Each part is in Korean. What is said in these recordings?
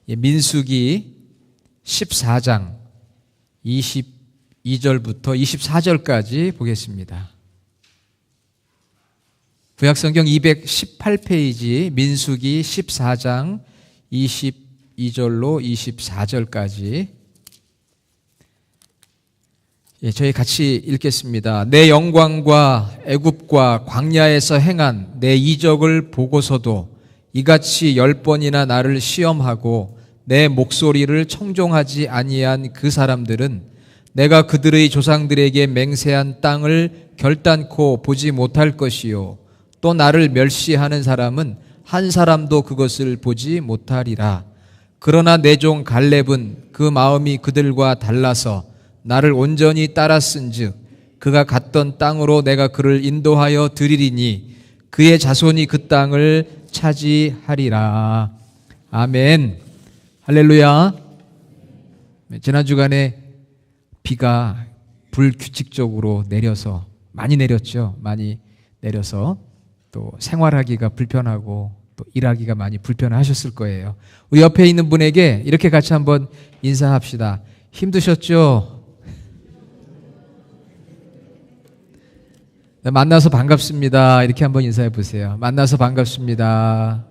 민수기 14장 22절부터 24절까지 보겠습니다. 구약성경 218페이지 민수기 14장 22절로 24절까지 저희 같이 읽겠습니다. 내 영광과 애굽과 광야에서 행한 내 이적을 보고서도 이같이 10번이나 나를 시험하고 내 목소리를 청종하지 아니한 그 사람들은 내가 그들의 조상들에게 맹세한 땅을 결단코 보지 못할 것이요 또 나를 멸시하는 사람은 한 사람도 그것을 보지 못하리라. 그러나 내 종 갈렙은 그 마음이 그들과 달라서 나를 온전히 따랐은즉 그가 갔던 땅으로 내가 그를 인도하여 드리리니 그의 자손이 그 땅을 차지하리라. 아멘. 할렐루야. 지난 주간에 비가 불규칙적으로 내려서 많이 내렸죠. 많이 내려서 또 생활하기가 불편하고 또 일하기가 많이 불편하셨을 거예요. 우리 옆에 있는 분에게 이렇게 같이 한번 인사합시다. 힘드셨죠? 만나서 반갑습니다. 이렇게 한번 인사해 보세요. 만나서 반갑습니다.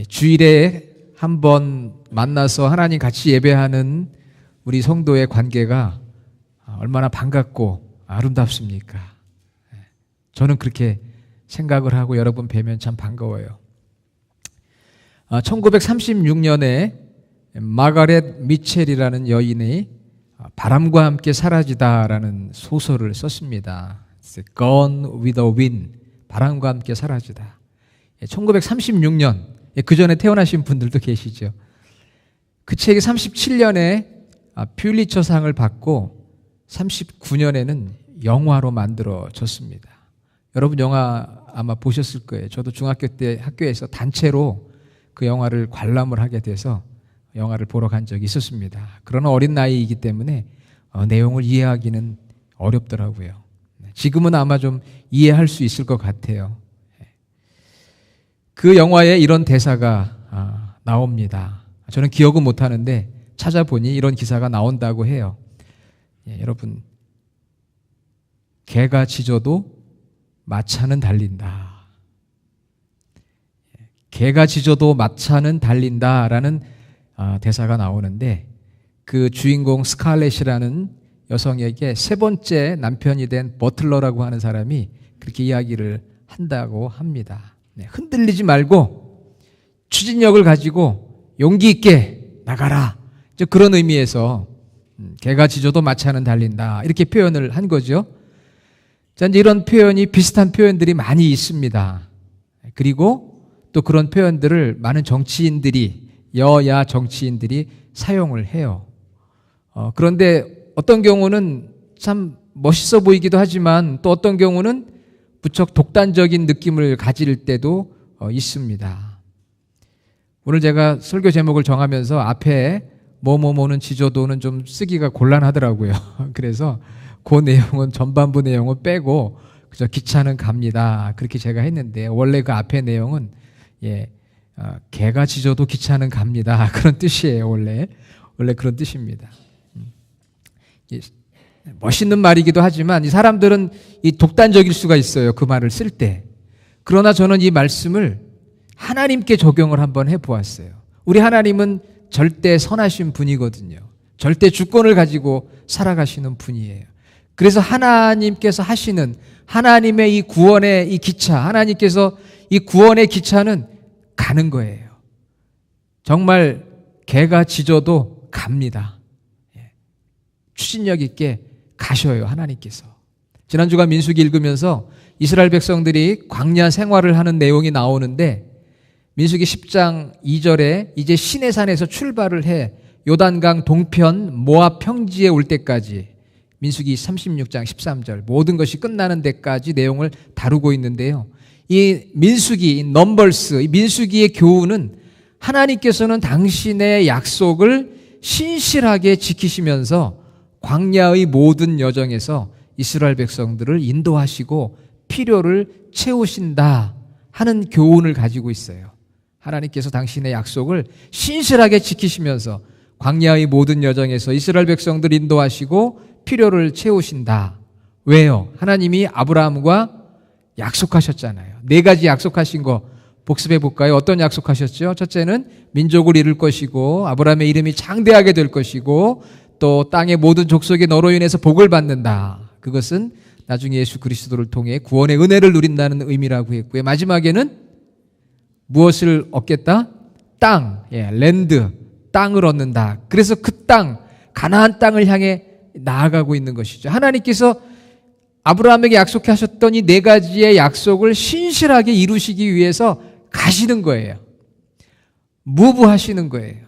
주일에 한번 만나서 하나님 같이 예배하는 우리 성도의 관계가 얼마나 반갑고 아름답습니까? 저는 그렇게 생각을 하고 여러분 뵈면 참 반가워요. 1936년에 마가렛 미첼이라는 여인이 바람과 함께 사라지다라는 소설을 썼습니다. Gone with the Wind, 바람과 함께 사라지다. 1936년, 그 전에 태어나신 분들도 계시죠. 그 책이 37년에 퓰리처상을 받고 39년에는 영화로 만들어졌습니다. 여러분 영화 아마 보셨을 거예요. 저도 중학교 때 학교에서 단체로 그 영화를 관람을 하게 돼서 영화를 보러 간 적이 있었습니다. 그러나 어린 나이이기 때문에 내용을 이해하기는 어렵더라고요. 지금은 아마 좀 이해할 수 있을 것 같아요. 그 영화에 이런 대사가 나옵니다. 저는 기억은 못하는데 찾아보니 이런 기사가 나온다고 해요. 여러분, 개가 짖어도 마차는 달린다. 개가 짖어도 마차는 달린다라는 대사가 나오는데 그 주인공 스칼렛이라는 여성에게 세 번째 남편이 된 버틀러라고 하는 사람이 그렇게 이야기를 한다고 합니다. 흔들리지 말고 추진력을 가지고 용기 있게 나가라. 그런 의미에서 개가 짖어도 마차는 달린다. 이렇게 표현을 한 거죠. 자, 이제 이런 표현이 비슷한 표현들이 많이 있습니다. 그리고 또 그런 표현들을 많은 정치인들이 여야 정치인들이 사용을 해요. 그런데 어떤 경우는 참 멋있어 보이기도 하지만 또 어떤 경우는 무척 독단적인 느낌을 가질 때도 있습니다. 오늘 제가 설교 제목을 정하면서 앞에 뭐뭐뭐는 지저도는 좀 쓰기가 곤란하더라고요. 그래서 그 내용은 전반부 내용은 빼고 그저 기차는 갑니다. 그렇게 제가 했는데 원래 그 앞에 내용은 개가 짖어도 기차는 갑니다. 그런 뜻이에요. 원래 그런 뜻입니다. 멋있는 말이기도 하지만 이 사람들은 이 독단적일 수가 있어요. 그 말을 쓸 때. 그러나 저는 이 말씀을 하나님께 적용을 한번 해보았어요. 우리 하나님은 절대 선하신 분이거든요. 절대 주권을 가지고 살아가시는 분이에요. 그래서 하나님께서 하시는 하나님의 이 구원의 이 기차, 하나님께서 이 구원의 기차는 가는 거예요. 정말 개가 짖어도 갑니다. 추진력 있게 가셔요, 하나님께서. 지난주가 민수기 읽으면서 이스라엘 백성들이 광야 생활을 하는 내용이 나오는데 민수기 10장 2절에 이제 시내산에서 출발을 해 요단강 동편 모압 평지에 올 때까지 민수기 36장 13절 모든 것이 끝나는 데까지 내용을 다루고 있는데요. 이 민수기, 이 넘버스, 이 민수기의 교훈은 하나님께서는 당신의 약속을 신실하게 지키시면서 광야의 모든 여정에서 이스라엘 백성들을 인도하시고 필요를 채우신다 하는 교훈을 가지고 있어요. 하나님께서 당신의 약속을 신실하게 지키시면서 광야의 모든 여정에서 이스라엘 백성들 인도하시고 필요를 채우신다. 왜요? 하나님이 아브라함과 약속하셨잖아요. 4가지 약속하신 거 복습해 볼까요? 어떤 약속하셨죠? 첫째는 민족을 이룰 것이고 아브라함의 이름이 장대하게 될 것이고 또 땅의 모든 족속이 너로 인해서 복을 받는다. 그것은 나중에 예수 그리스도를 통해 구원의 은혜를 누린다는 의미라고 했고요. 마지막에는 무엇을 얻겠다? 땅, 랜드, 땅을 얻는다. 그래서 그 땅, 가나안 땅을 향해 나아가고 있는 것이죠. 하나님께서 아브라함에게 약속하셨던 이 4가지의 약속을 신실하게 이루시기 위해서 가시는 거예요. 무브하시는 거예요.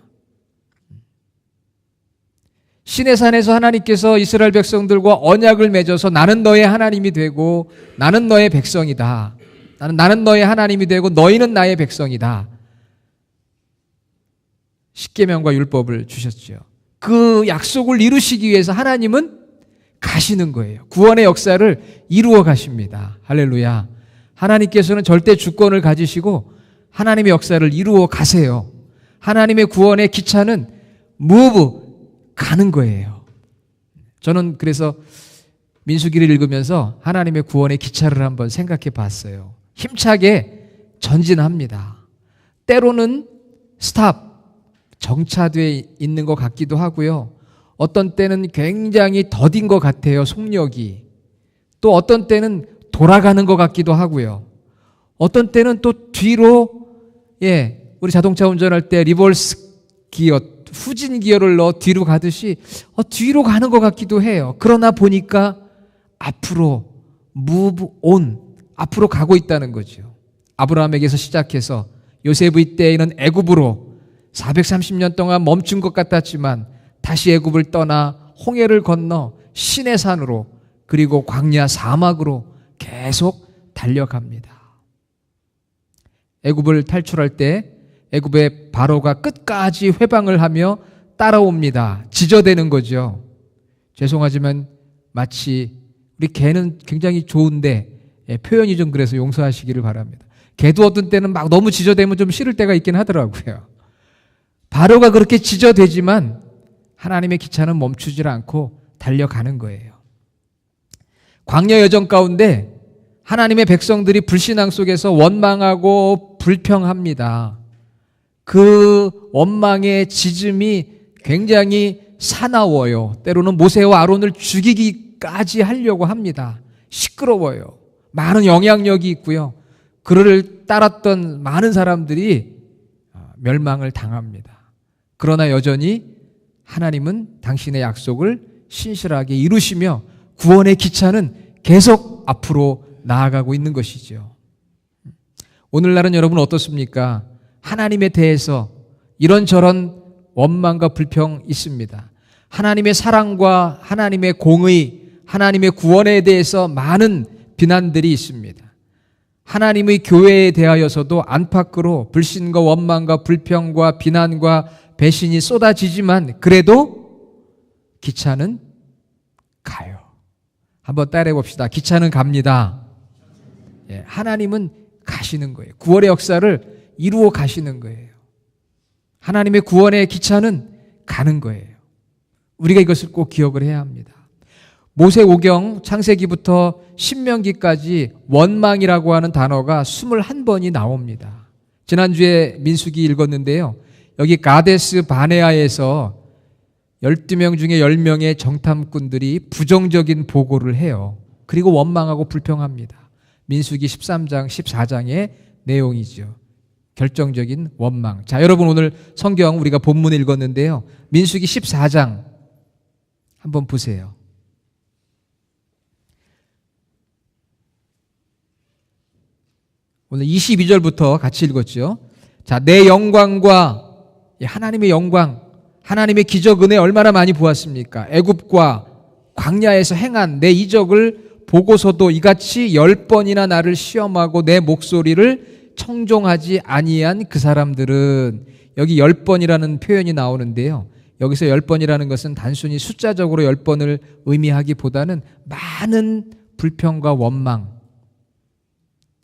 시내산에서 하나님께서 이스라엘 백성들과 언약을 맺어서 나는 너의 하나님이 되고 나는 너의 백성이다. 나는 너의 하나님이 되고 너희는 나의 백성이다. 십계명과 율법을 주셨죠. 그 약속을 이루시기 위해서 하나님은 가시는 거예요. 구원의 역사를 이루어 가십니다. 할렐루야. 하나님께서는 절대 주권을 가지시고 하나님의 역사를 이루어 가세요. 하나님의 구원의 기차는 move 가는 거예요. 저는 그래서 민수기를 읽으면서 하나님의 구원의 기차를 한번 생각해 봤어요. 힘차게 전진합니다. 때로는 스탑, 정차되어 있는 것 같기도 하고요. 어떤 때는 굉장히 더딘 것 같아요. 속력이. 또 어떤 때는 돌아가는 것 같기도 하고요. 어떤 때는 또 뒤로 우리 자동차 운전할 때 리버스 기어, 후진 기어를 넣어 뒤로 가듯이 뒤로 가는 것 같기도 해요. 그러나 보니까 앞으로 move on, 앞으로 가고 있다는 거죠. 아브라함에게서 시작해서 요셉의 때에는 애굽으로 430년 동안 멈춘 것 같았지만 다시 애굽을 떠나 홍해를 건너 시내산으로 그리고 광야 사막으로 계속 달려갑니다. 애굽을 탈출할 때 애굽의 바로가 끝까지 회방을 하며 따라옵니다. 지저대는 거죠. 죄송하지만 마치 우리 개는 굉장히 좋은데 표현이 좀 그래서 용서하시기를 바랍니다. 개도 어떤 때는 막 너무 지저대면 좀 싫을 때가 있긴 하더라고요. 바로가 그렇게 지저대지만 하나님의 기차는 멈추질 않고 달려가는 거예요. 광야 여정 가운데 하나님의 백성들이 불신앙 속에서 원망하고 불평합니다. 그 원망의 짖음이 굉장히 사나워요. 때로는 모세와 아론을 죽이기까지 하려고 합니다. 시끄러워요. 많은 영향력이 있고요. 그를 따랐던 많은 사람들이 멸망을 당합니다. 그러나 여전히 하나님은 당신의 약속을 신실하게 이루시며 구원의 기차는 계속 앞으로 나아가고 있는 것이죠. 오늘날은 여러분 어떻습니까? 하나님에 대해서 이런저런 원망과 불평 있습니다. 하나님의 사랑과 하나님의 공의, 하나님의 구원에 대해서 많은 비난들이 있습니다. 하나님의 교회에 대하여서도 안팎으로 불신과 원망과 불평과 비난과 배신이 쏟아지지만 그래도 기차는 가요. 한번 따라해 봅시다. 기차는 갑니다. 하나님은 가시는 거예요. 구원의 역사를 이루어 가시는 거예요. 하나님의 구원의 기차는 가는 거예요. 우리가 이것을 꼭 기억을 해야 합니다. 모세오경 창세기부터 신명기까지 원망이라고 하는 단어가 21번이 나옵니다. 지난주에 민수기 읽었는데요. 여기 가데스 바네아에서 12명 중에 10명의 정탐꾼들이 부정적인 보고를 해요. 그리고 원망하고 불평합니다. 민수기 13장, 14장의 내용이죠. 결정적인 원망. 자, 여러분 오늘 성경 우리가 본문 읽었는데요. 민수기 14장 한번 보세요. 오늘 22절부터 같이 읽었죠. 자, 내 영광과 하나님의 영광, 하나님의 기적 은혜 얼마나 많이 보았습니까? 애굽과 광야에서 행한 내 이적을 보고서도 이같이 10번이나 나를 시험하고 내 목소리를 청종하지 아니한 그 사람들은, 여기 10번이라는 표현이 나오는데요. 여기서 10번이라는 것은 단순히 숫자적으로 10번을 의미하기보다는 많은 불평과 원망,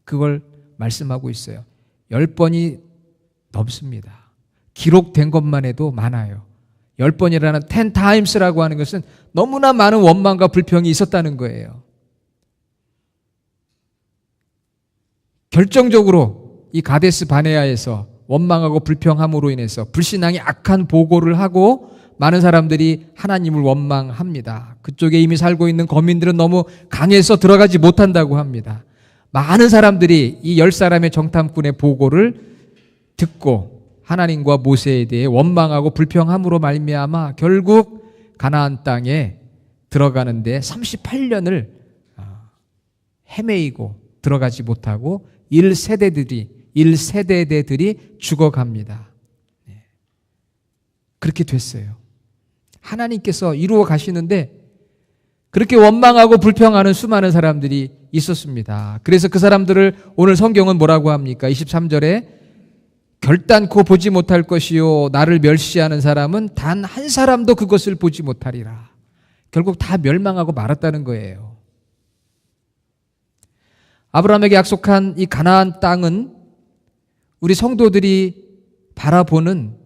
그걸 말씀하고 있어요. 10번이 넘습니다. 기록된 것만 해도 많아요. 10번이라는 10 times라고 하는 것은 너무나 많은 원망과 불평이 있었다는 거예요. 결정적으로 이 가데스 바네아에서 원망하고 불평함으로 인해서 불신앙이 악한 보고를 하고 많은 사람들이 하나님을 원망합니다. 그쪽에 이미 살고 있는 거민들은 너무 강해서 들어가지 못한다고 합니다. 많은 사람들이 이 10사람의 정탐꾼의 보고를 듣고 하나님과 모세에 대해 원망하고 불평함으로 말미암아 결국 가나안 땅에 들어가는데 38년을 헤매이고 들어가지 못하고 1세대들이 죽어갑니다. 그렇게 됐어요. 하나님께서 이루어 가시는데 그렇게 원망하고 불평하는 수많은 사람들이 있었습니다. 그래서 그 사람들을 오늘 성경은 뭐라고 합니까? 23절에 결단코 보지 못할 것이요 나를 멸시하는 사람은 단 한 사람도 그것을 보지 못하리라. 결국 다 멸망하고 말았다는 거예요. 아브라함에게 약속한 이 가나안 땅은 우리 성도들이 바라보는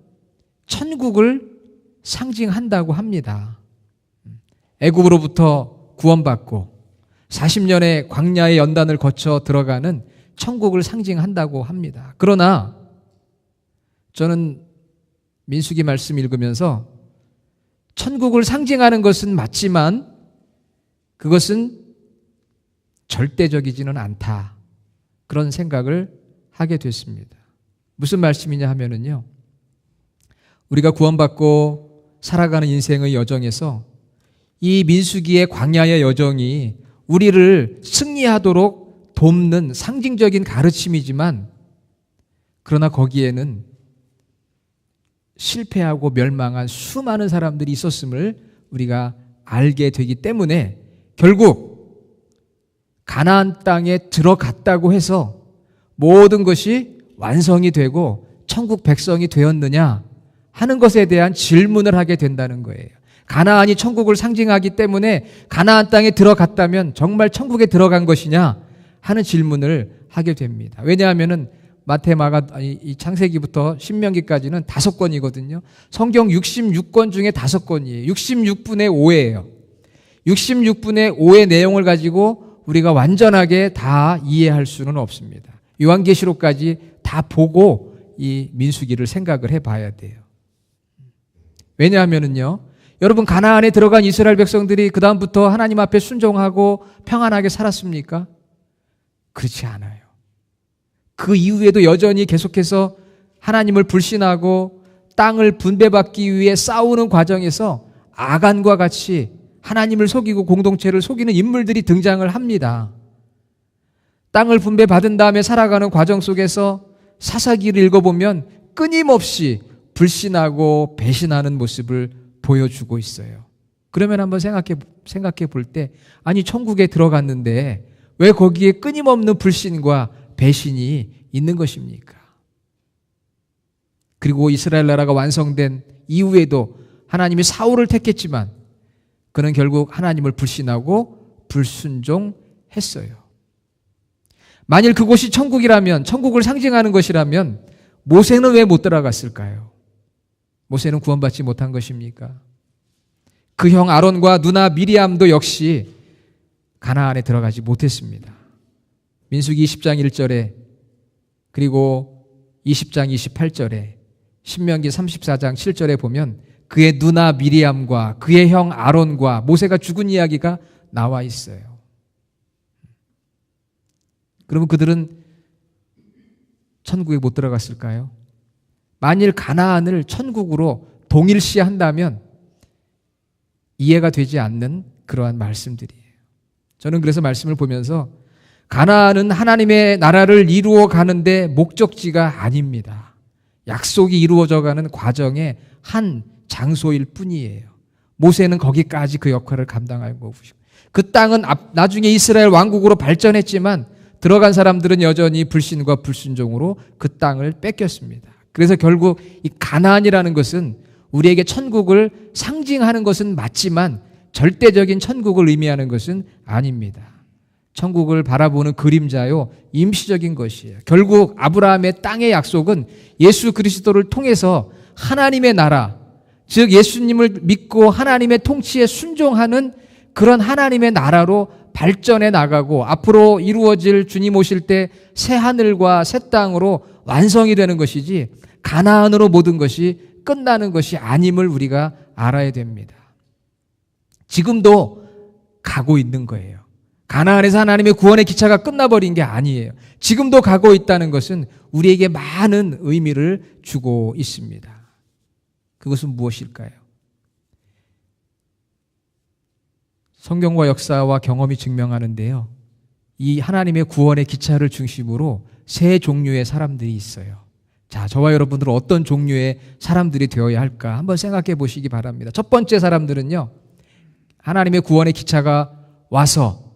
천국을 상징한다고 합니다. 애굽으로부터 구원받고 40년의 광야의 연단을 거쳐 들어가는 천국을 상징한다고 합니다. 그러나 저는 민수기 말씀 읽으면서 천국을 상징하는 것은 맞지만 그것은 절대적이지는 않다. 그런 생각을 하게 됐습니다. 무슨 말씀이냐 하면은요. 우리가 구원받고 살아가는 인생의 여정에서 이 민수기의 광야의 여정이 우리를 승리하도록 돕는 상징적인 가르침이지만 그러나 거기에는 실패하고 멸망한 수많은 사람들이 있었음을 우리가 알게 되기 때문에 결국 가나안 땅에 들어갔다고 해서 모든 것이 완성이 되고 천국 백성이 되었느냐 하는 것에 대한 질문을 하게 된다는 거예요. 가나안이 천국을 상징하기 때문에 가나안 땅에 들어갔다면 정말 천국에 들어간 것이냐 하는 질문을 하게 됩니다. 왜냐하면은 마태, 마가, 이 창세기부터 신명기까지는 5권이거든요. 성경 66권 중에 5권이에요. 66분의 5예요. 66분의 5의 내용을 가지고 우리가 완전하게 다 이해할 수는 없습니다. 요한계시록까지 다 보고 이 민수기를 생각을 해봐야 돼요. 왜냐하면은요, 여러분 가나안에 들어간 이스라엘 백성들이 그 다음부터 하나님 앞에 순종하고 평안하게 살았습니까? 그렇지 않아요. 그 이후에도 여전히 계속해서 하나님을 불신하고 땅을 분배받기 위해 싸우는 과정에서 아간과 같이 하나님을 속이고 공동체를 속이는 인물들이 등장을 합니다. 땅을 분배받은 다음에 살아가는 과정 속에서 사사기를 읽어보면 끊임없이 불신하고 배신하는 모습을 보여주고 있어요. 그러면 한번 생각해 볼 때 아니 천국에 들어갔는데 왜 거기에 끊임없는 불신과 배신이 있는 것입니까? 그리고 이스라엘 나라가 완성된 이후에도 하나님이 사울을 택했지만 그는 결국 하나님을 불신하고 불순종했어요. 만일 그곳이 천국이라면, 천국을 상징하는 것이라면 모세는 왜 못 들어갔을까요? 모세는 구원받지 못한 것입니까? 그 형 아론과 누나 미리암도 역시 가나안에 들어가지 못했습니다. 민수기 20장 1절에 그리고 20장 28절에 신명기 34장 7절에 보면 그의 누나 미리암과 그의 형 아론과 모세가 죽은 이야기가 나와 있어요. 그러면 그들은 천국에 못 들어갔을까요? 만일 가나안을 천국으로 동일시한다면 이해가 되지 않는 그러한 말씀들이에요. 저는 그래서 말씀을 보면서 가나안은 하나님의 나라를 이루어 가는데 목적지가 아닙니다. 약속이 이루어져 가는 과정의 한 장소일 뿐이에요. 모세는 거기까지 그 역할을 감당하고 그 땅은 나중에 이스라엘 왕국으로 발전했지만 들어간 사람들은 여전히 불신과 불순종으로 그 땅을 뺏겼습니다. 그래서 결국 이 가나안이라는 것은 우리에게 천국을 상징하는 것은 맞지만 절대적인 천국을 의미하는 것은 아닙니다. 천국을 바라보는 그림자요, 임시적인 것이에요. 결국 아브라함의 땅의 약속은 예수 그리스도를 통해서 하나님의 나라, 즉 예수님을 믿고 하나님의 통치에 순종하는 그런 하나님의 나라로 발전해 나가고 앞으로 이루어질 주님 오실 때 새 하늘과 새 땅으로 완성이 되는 것이지 가나안으로 모든 것이 끝나는 것이 아님을 우리가 알아야 됩니다. 지금도 가고 있는 거예요. 가나안에서 하나님의 구원의 기차가 끝나버린 게 아니에요. 지금도 가고 있다는 것은 우리에게 많은 의미를 주고 있습니다. 그것은 무엇일까요? 성경과 역사와 경험이 증명하는데요, 이 하나님의 구원의 기차를 중심으로 세 종류의 사람들이 있어요. 자, 저와 여러분들은 어떤 종류의 사람들이 되어야 할까 한번 생각해 보시기 바랍니다. 첫 번째 사람들은요, 하나님의 구원의 기차가 와서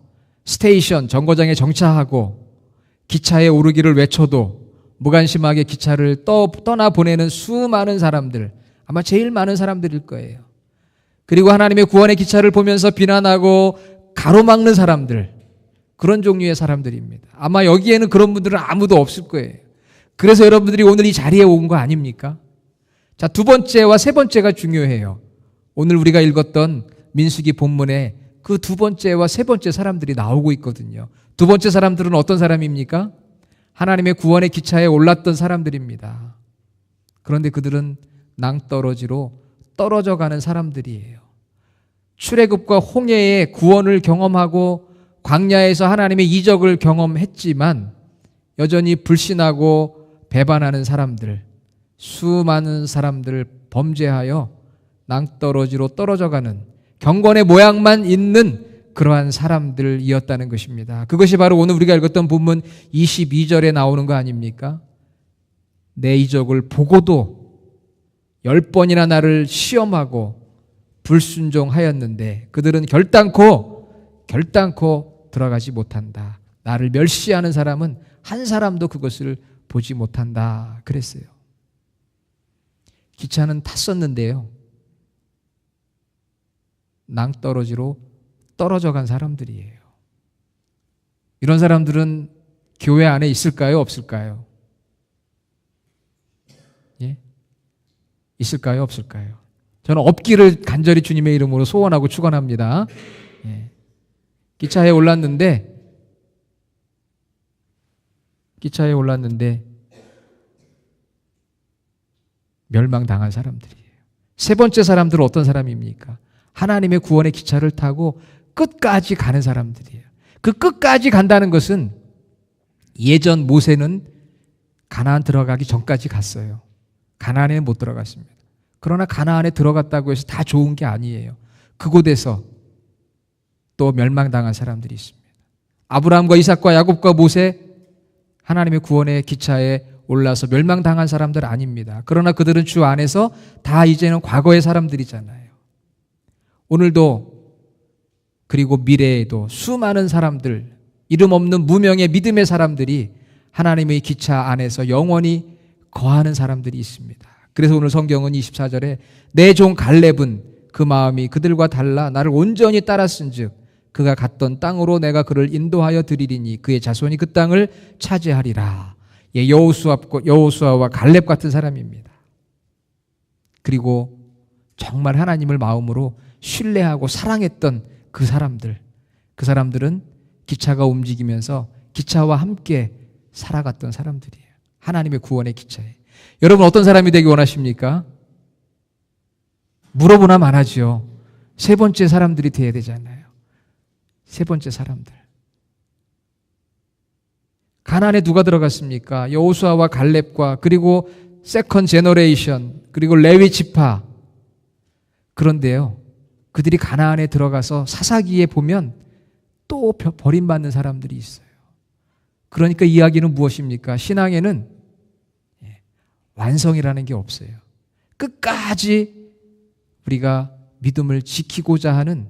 스테이션, 정거장에 정차하고 기차에 오르기를 외쳐도 무관심하게 기차를 떠나보내는 수많은 사람들, 아마 제일 많은 사람들일 거예요. 그리고 하나님의 구원의 기차를 보면서 비난하고 가로막는 사람들, 그런 종류의 사람들입니다. 아마 여기에는 그런 분들은 아무도 없을 거예요. 그래서 여러분들이 오늘 이 자리에 온 거 아닙니까? 자, 두 번째와 세 번째가 중요해요. 오늘 우리가 읽었던 민수기 본문에 그 두 번째와 세 번째 사람들이 나오고 있거든요. 두 번째 사람들은 어떤 사람입니까? 하나님의 구원의 기차에 올랐던 사람들입니다. 그런데 그들은 낭떠러지로 떨어져 가는 사람들이에요. 출애굽과 홍해의 구원을 경험하고 광야에서 하나님의 이적을 경험했지만 여전히 불신하고 배반하는 사람들, 수많은 사람들을 범죄하여 낭떠러지로 떨어져가는 경건의 모양만 있는 그러한 사람들이었다는 것입니다. 그것이 바로 오늘 우리가 읽었던 본문 22절에 나오는 거 아닙니까? 내 이적을 보고도 10번이나 나를 시험하고 불순종하였는데 그들은 결단코 들어가지 못한다. 나를 멸시하는 사람은 한 사람도 그것을 보지 못한다. 그랬어요. 기차는 탔었는데요, 낭떠러지로 떨어져 간 사람들이에요. 이런 사람들은 교회 안에 있을까요? 없을까요? 예? 있을까요? 없을까요? 저는 없기를 간절히 주님의 이름으로 소원하고 축원합니다. 예. 기차에 올랐는데 멸망당한 사람들이에요. 세 번째 사람들은 어떤 사람입니까? 하나님의 구원의 기차를 타고 끝까지 가는 사람들이에요. 그 끝까지 간다는 것은 예전 모세는 가나안 들어가기 전까지 갔어요. 가나안에는 못 들어갔습니다. 그러나 가나안에 들어갔다고 해서 다 좋은 게 아니에요. 그곳에서 또 멸망당한 사람들이 있습니다. 아브라함과 이삭과 야곱과 모세, 하나님의 구원의 기차에 올라서 멸망당한 사람들 아닙니다. 그러나 그들은 주 안에서 다 이제는 과거의 사람들이잖아요. 오늘도 그리고 미래에도 수많은 사람들, 이름 없는 무명의 믿음의 사람들이 하나님의 기차 안에서 영원히 거하는 사람들이 있습니다. 그래서 오늘 성경은 24절에 내 종 갈렙은 그 마음이 그들과 달라 나를 온전히 따랐은즉 그가 갔던 땅으로 내가 그를 인도하여 드리리니 그의 자손이 그 땅을 차지하리라. 예, 여호수아와 갈렙 같은 사람입니다. 그리고 정말 하나님을 마음으로 신뢰하고 사랑했던 그 사람들은 기차가 움직이면서 기차와 함께 살아갔던 사람들이에요. 하나님의 구원의 기차에. 여러분 어떤 사람이 되기 원하십니까? 물어보나 마나지요. 세 번째 사람들이 돼야 되잖아요. 세 번째 사람들. 가나안에 누가 들어갔습니까? 여호수아와 갈렙과 그리고 세컨 제너레이션 그리고 레위 지파. 그런데요, 그들이 가나안에 들어가서 사사기에 보면 또 버림받는 사람들이 있어요. 그러니까 이야기는 무엇입니까? 신앙에는 완성이라는 게 없어요. 끝까지 우리가 믿음을 지키고자 하는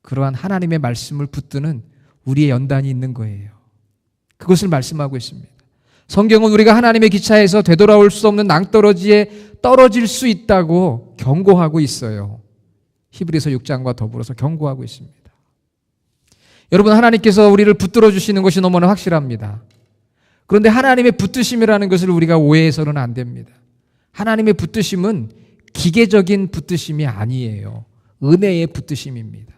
그러한 하나님의 말씀을 붙드는 우리의 연단이 있는 거예요. 그것을 말씀하고 있습니다. 성경은 우리가 하나님의 기차에서 되돌아올 수 없는 낭떠러지에 떨어질 수 있다고 경고하고 있어요. 히브리서 6장과 더불어서 경고하고 있습니다. 여러분, 하나님께서 우리를 붙들어 주시는 것이 너무나 확실합니다. 그런데 하나님의 붙드심이라는 것을 우리가 오해해서는 안 됩니다. 하나님의 붙드심은 기계적인 붙드심이 아니에요. 은혜의 붙드심입니다.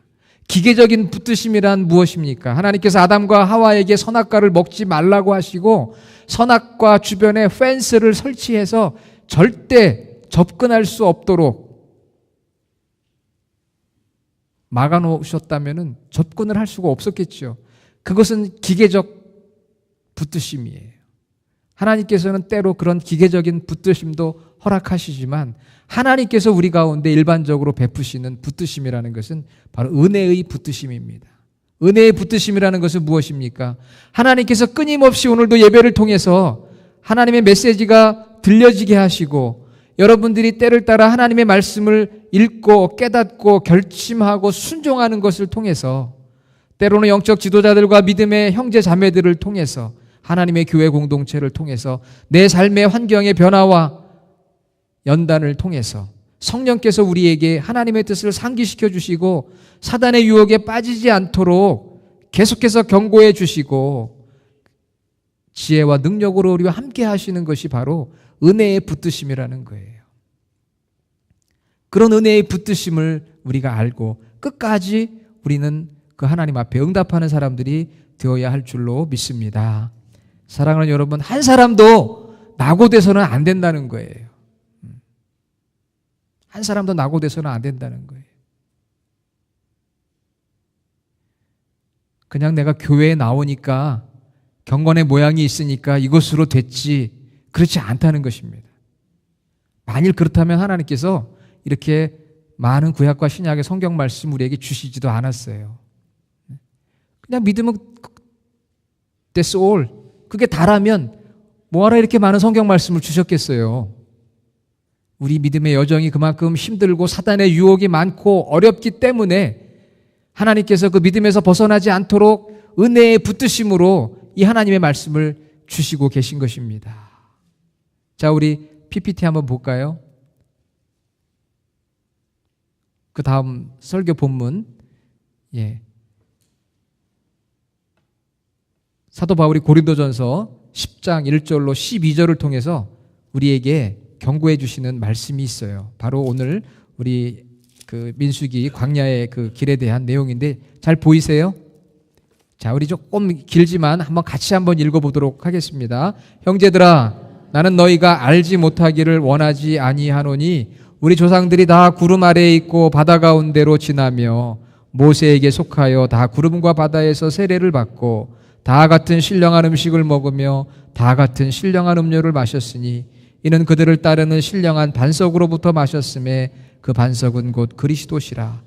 기계적인 붙드심이란 무엇입니까? 하나님께서 아담과 하와에게 선악과를 먹지 말라고 하시고 선악과 주변에 펜스를 설치해서 절대 접근할 수 없도록 막아놓으셨다면 접근을 할 수가 없었겠죠. 그것은 기계적 붙드심이에요. 하나님께서는 때로 그런 기계적인 붙드심도 허락하시지만 하나님께서 우리 가운데 일반적으로 베푸시는 붙드심이라는 것은 바로 은혜의 붙드심입니다. 은혜의 붙드심이라는 것은 무엇입니까? 하나님께서 끊임없이 오늘도 예배를 통해서 하나님의 메시지가 들려지게 하시고 여러분들이 때를 따라 하나님의 말씀을 읽고 깨닫고 결심하고 순종하는 것을 통해서 때로는 영적 지도자들과 믿음의 형제 자매들을 통해서 하나님의 교회 공동체를 통해서 내 삶의 환경의 변화와 연단을 통해서 성령께서 우리에게 하나님의 뜻을 상기시켜 주시고 사단의 유혹에 빠지지 않도록 계속해서 경고해 주시고 지혜와 능력으로 우리와 함께 하시는 것이 바로 은혜의 붙드심이라는 거예요. 그런 은혜의 붙드심을 우리가 알고 끝까지 우리는 그 하나님 앞에 응답하는 사람들이 되어야 할 줄로 믿습니다. 사랑하는 여러분, 한 사람도 낙오돼서는 안 된다는 거예요. 한 사람도 낙오돼서는 안 된다는 거예요. 그냥 내가 교회에 나오니까 경건의 모양이 있으니까 이것으로 됐지, 그렇지 않다는 것입니다. 만일 그렇다면 하나님께서 이렇게 많은 구약과 신약의 성경 말씀 우리에게 주시지도 않았어요. 그냥 믿으면 that's all. 그게 다라면 뭐하러 이렇게 많은 성경 말씀을 주셨겠어요. 우리 믿음의 여정이 그만큼 힘들고 사단의 유혹이 많고 어렵기 때문에 하나님께서 그 믿음에서 벗어나지 않도록 은혜의 붙드심으로 이 하나님의 말씀을 주시고 계신 것입니다. 자, 우리 PPT 한번 볼까요? 그 다음 설교 본문. 사도 바울이 고린도전서 10장 1절로 12절을 통해서 우리에게 경고해 주시는 말씀이 있어요. 바로 오늘 우리 그 민수기 광야의 그 길에 대한 내용인데 잘 보이세요? 자, 우리 조금 길지만 한번 같이 한번 읽어보도록 하겠습니다. 형제들아, 나는 너희가 알지 못하기를 원하지 아니하노니 우리 조상들이 다 구름 아래에 있고 바다 가운데로 지나며 모세에게 속하여 다 구름과 바다에서 세례를 받고 다 같은 신령한 음식을 먹으며 다 같은 신령한 음료를 마셨으니 이는 그들을 따르는 신령한 반석으로부터 마셨음에 그 반석은 곧 그리스도시라.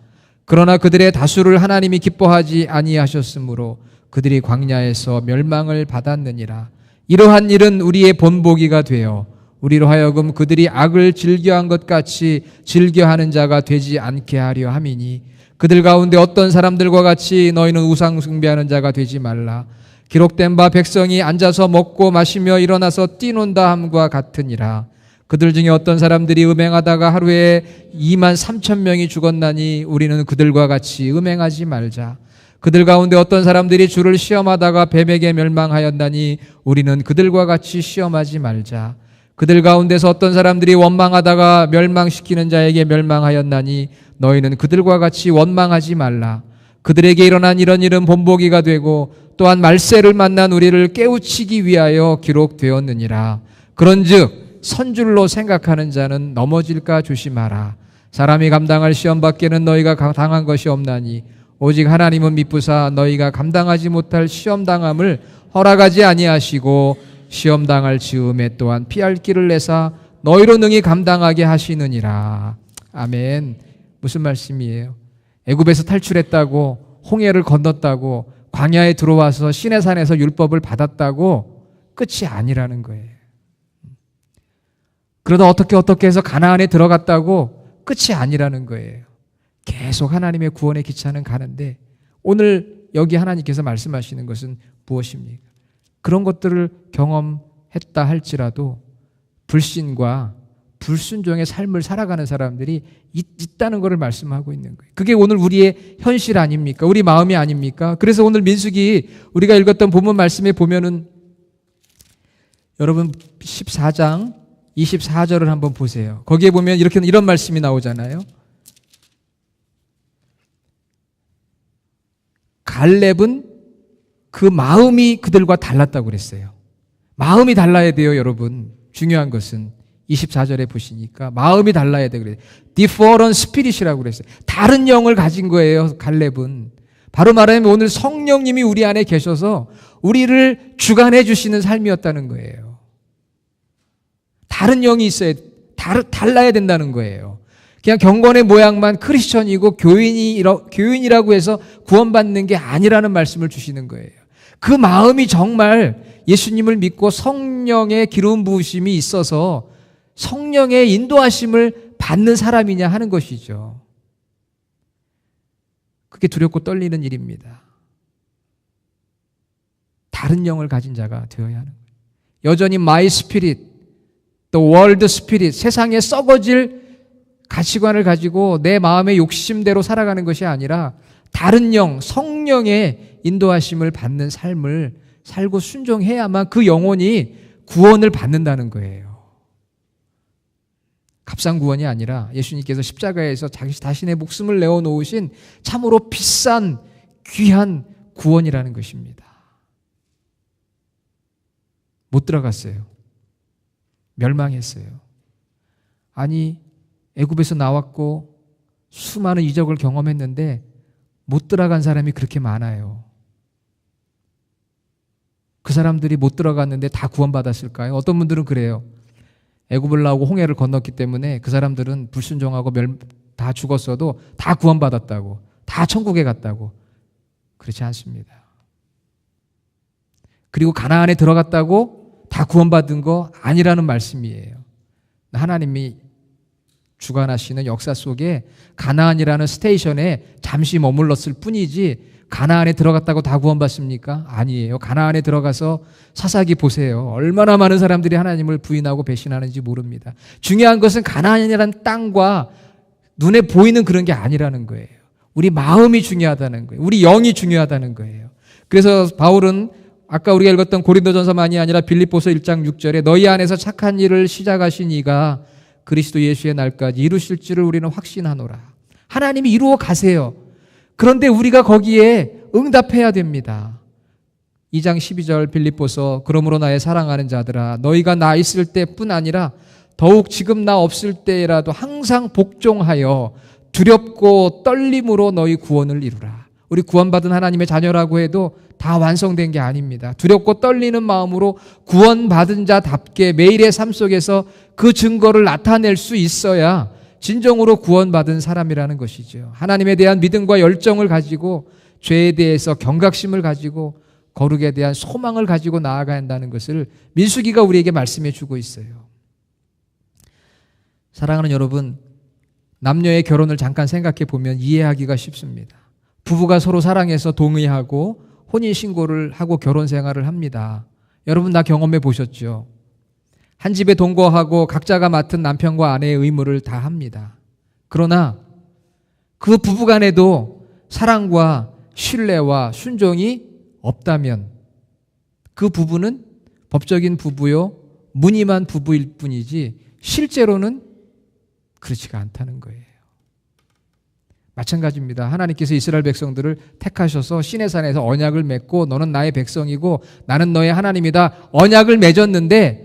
그러나 그들의 다수를 하나님이 기뻐하지 아니하셨으므로 그들이 광야에서 멸망을 받았느니라. 이러한 일은 우리의 본보기가 되어 우리로 하여금 그들이 악을 즐겨한 것 같이 즐겨하는 자가 되지 않게 하려 함이니 그들 가운데 어떤 사람들과 같이 너희는 우상 숭배하는 자가 되지 말라. 기록된 바 백성이 앉아서 먹고 마시며 일어나서 뛰논다 함과 같으니라. 그들 중에 어떤 사람들이 음행하다가 하루에 2만 3천 명이 죽었나니 우리는 그들과 같이 음행하지 말자. 그들 가운데 어떤 사람들이 주를 시험하다가 뱀에게 멸망하였나니 우리는 그들과 같이 시험하지 말자. 그들 가운데서 어떤 사람들이 원망하다가 멸망시키는 자에게 멸망하였나니 너희는 그들과 같이 원망하지 말라. 그들에게 일어난 이런 일은 본보기가 되고 또한 말세를 만난 우리를 깨우치기 위하여 기록되었느니라. 그런즉 선줄로 생각하는 자는 넘어질까 조심하라. 사람이 감당할 시험 밖에는 너희가 당한 것이 없나니 오직 하나님은 미쁘사 너희가 감당하지 못할 시험 당함을 허락하지 아니하시고 시험 당할 즈음에 또한 피할 길을 내사 너희로 능히 감당하게 하시느니라. 아멘. 무슨 말씀이에요? 애굽에서 탈출했다고, 홍해를 건넜다고, 광야에 들어와서 시내산에서 율법을 받았다고 끝이 아니라는 거예요. 그러다 어떻게 해서 가나안에 들어갔다고 끝이 아니라는 거예요. 계속 하나님의 구원의 기차는 가는데 오늘 여기 하나님께서 말씀하시는 것은 무엇입니까? 그런 것들을 경험했다 할지라도 불신과 불순종의 삶을 살아가는 사람들이 있다는 것을 말씀하고 있는 거예요. 그게 오늘 우리의 현실 아닙니까? 우리 마음이 아닙니까? 그래서 오늘 민수기 우리가 읽었던 본문 말씀에 보면은 여러분 14장 24절을 한번 보세요. 거기에 보면 이런 말씀이 나오잖아요. 갈렙은 그 마음이 그들과 달랐다고 그랬어요. 마음이 달라야 돼요, 여러분. 중요한 것은 24절에 보시니까 마음이 달라야 돼 그래요. different spirit이라고 그랬어요. 다른 영을 가진 거예요, 갈렙은. 바로 말하면 오늘 성령님이 우리 안에 계셔서 우리를 주관해 주시는 삶이었다는 거예요. 다른 영이 있어야, 달라야 된다는 거예요. 그냥 경건의 모양만 크리스천이고 교인이라고 해서 구원받는 게 아니라는 말씀을 주시는 거예요. 그 마음이 정말 예수님을 믿고 성령의 기름 부으심이 있어서 성령의 인도하심을 받는 사람이냐 하는 것이죠. 그게 두렵고 떨리는 일입니다. 다른 영을 가진 자가 되어야 하는 거예요. 여전히 my spirit, the world spirit, 세상에 썩어질 가치관을 가지고 내 마음의 욕심대로 살아가는 것이 아니라 다른 영, 성령의 인도하심을 받는 삶을 살고 순종해야만 그 영혼이 구원을 받는다는 거예요. 값싼 구원이 아니라 예수님께서 십자가에서 자신의 목숨을 내어놓으신 참으로 비싼 귀한 구원이라는 것입니다. 못 들어갔어요. 멸망했어요. 아니, 애굽에서 나왔고 수많은 이적을 경험했는데 못 들어간 사람이 그렇게 많아요. 그 사람들이 못 들어갔는데 다 구원받았을까요? 어떤 분들은 그래요. 애굽을 나오고 홍해를 건넜기 때문에 그 사람들은 불순종하고 다 죽었어도 다 구원받았다고, 다 천국에 갔다고. 그렇지 않습니다. 그리고 가나안에 들어갔다고 다 구원받은 거 아니라는 말씀이에요. 하나님이 주관하시는 역사 속에 가나안이라는 스테이션에 잠시 머물렀을 뿐이지 가나안에 들어갔다고 다 구원받습니까? 아니에요. 가나안에 들어가서 사사기 보세요. 얼마나 많은 사람들이 하나님을 부인하고 배신하는지 모릅니다. 중요한 것은 가나안이라는 땅과 눈에 보이는 그런 게 아니라는 거예요. 우리 마음이 중요하다는 거예요. 우리 영이 중요하다는 거예요. 그래서 바울은 아까 우리가 읽었던 고린도전서만이 아니라 빌립보서 1장 6절에 너희 안에서 착한 일을 시작하신 이가 그리스도 예수의 날까지 이루실 줄을 우리는 확신하노라. 하나님이 이루어 가세요. 그런데 우리가 거기에 응답해야 됩니다. 2장 12절 빌립보서 그러므로 나의 사랑하는 자들아 너희가 나 있을 때뿐 아니라 더욱 지금 나 없을 때라도 항상 복종하여 두렵고 떨림으로 너희 구원을 이루라. 우리 구원받은 하나님의 자녀라고 해도 다 완성된 게 아닙니다. 두렵고 떨리는 마음으로 구원받은 자답게 매일의 삶 속에서 그 증거를 나타낼 수 있어야 진정으로 구원받은 사람이라는 것이죠. 하나님에 대한 믿음과 열정을 가지고 죄에 대해서 경각심을 가지고 거룩에 대한 소망을 가지고 나아가야 한다는 것을 민수기가 우리에게 말씀해 주고 있어요. 사랑하는 여러분, 남녀의 결혼을 잠깐 생각해 보면 이해하기가 쉽습니다. 부부가 서로 사랑해서 동의하고 혼인신고를 하고 결혼 생활을 합니다. 여러분 다 경험해 보셨죠? 한 집에 동거하고 각자가 맡은 남편과 아내의 의무를 다 합니다. 그러나 그 부부간에도 사랑과 신뢰와 순종이 없다면 그 부부는 법적인 부부요, 무늬만 부부일 뿐이지 실제로는 그렇지가 않다는 거예요. 마찬가지입니다. 하나님께서 이스라엘 백성들을 택하셔서 시내산에서 언약을 맺고 너는 나의 백성이고 나는 너의 하나님이다. 언약을 맺었는데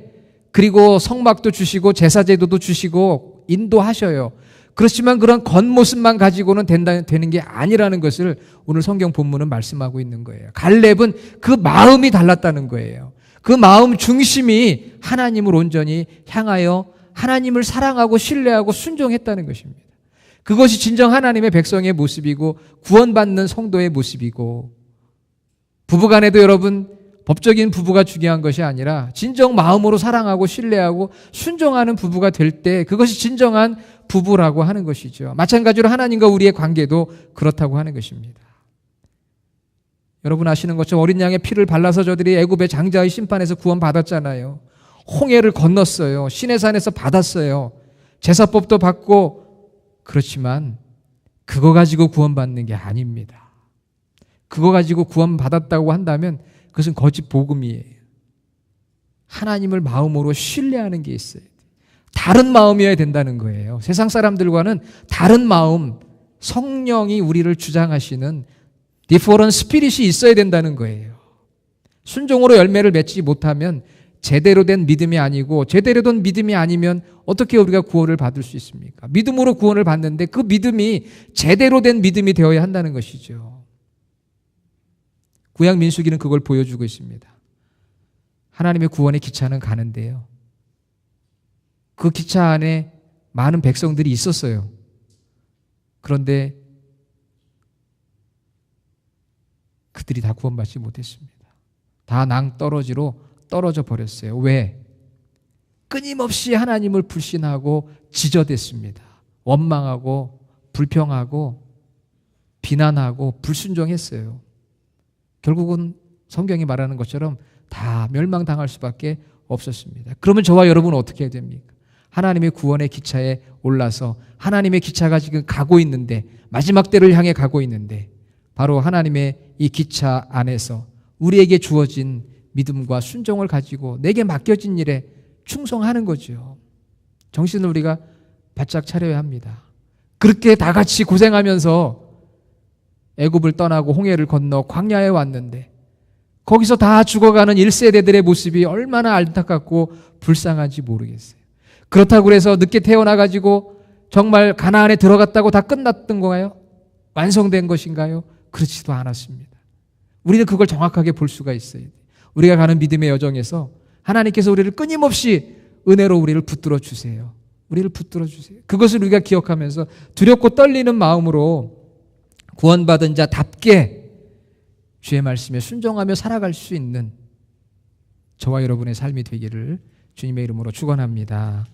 그리고 성막도 주시고 제사제도도 주시고 인도하셔요. 그렇지만 그런 겉모습만 가지고는 되는 게 아니라는 것을 오늘 성경 본문은 말씀하고 있는 거예요. 갈렙은 그 마음이 달랐다는 거예요. 그 마음 중심이 하나님을 온전히 향하여 하나님을 사랑하고 신뢰하고 순종했다는 것입니다. 그것이 진정 하나님의 백성의 모습이고 구원받는 성도의 모습이고 부부간에도 여러분 법적인 부부가 중요한 것이 아니라 진정 마음으로 사랑하고 신뢰하고 순종하는 부부가 될 때 그것이 진정한 부부라고 하는 것이죠. 마찬가지로 하나님과 우리의 관계도 그렇다고 하는 것입니다. 여러분 아시는 것처럼 어린 양의 피를 발라서 저들이 애굽의 장자의 심판에서 구원받았잖아요. 홍해를 건넜어요. 시내산에서 받았어요. 제사법도 받고 그렇지만 그거 가지고 구원받는 게 아닙니다. 그거 가지고 구원받았다고 한다면 그것은 거짓 복음이에요. 하나님을 마음으로 신뢰하는 게 있어요. 다른 마음이어야 된다는 거예요. 세상 사람들과는 다른 마음, 성령이 우리를 주장하시는 different spirit이 있어야 된다는 거예요. 순종으로 열매를 맺지 못하면 제대로 된 믿음이 아니고, 제대로 된 믿음이 아니면 어떻게 우리가 구원을 받을 수 있습니까? 믿음으로 구원을 받는데 그 믿음이 제대로 된 믿음이 되어야 한다는 것이죠. 구약 민수기는 그걸 보여주고 있습니다. 하나님의 구원의 기차는 가는데요, 그 기차 안에 많은 백성들이 있었어요. 그런데 그들이 다 구원받지 못했습니다. 다 낭떠러지로 떨어져 버렸어요. 왜? 끊임없이 하나님을 불신하고 지저댔습니다. 원망하고 불평하고 비난하고 불순종했어요. 결국은 성경이 말하는 것처럼 다 멸망당할 수밖에 없었습니다. 그러면 저와 여러분은 어떻게 해야 됩니까? 하나님의 구원의 기차에 올라서, 하나님의 기차가 지금 가고 있는데, 마지막 때를 향해 가고 있는데, 바로 하나님의 이 기차 안에서 우리에게 주어진 믿음과 순종을 가지고 내게 맡겨진 일에 충성하는 거죠. 정신을 우리가 바짝 차려야 합니다. 그렇게 다 같이 고생하면서 애굽을 떠나고 홍해를 건너 광야에 왔는데 거기서 다 죽어가는 1세대들의 모습이 얼마나 안타깝고 불쌍한지 모르겠어요. 그렇다고 해서 늦게 태어나가지고 정말 가나안에 들어갔다고 다 끝났던 건가요? 완성된 것인가요? 그렇지도 않았습니다. 우리는 그걸 정확하게 볼 수가 있어요. 우리가 가는 믿음의 여정에서 하나님께서 우리를 끊임없이 은혜로 우리를 붙들어 주세요. 우리를 붙들어 주세요. 그것을 우리가 기억하면서 두렵고 떨리는 마음으로 구원받은 자답게 주의 말씀에 순종하며 살아갈 수 있는 저와 여러분의 삶이 되기를 주님의 이름으로 축원합니다.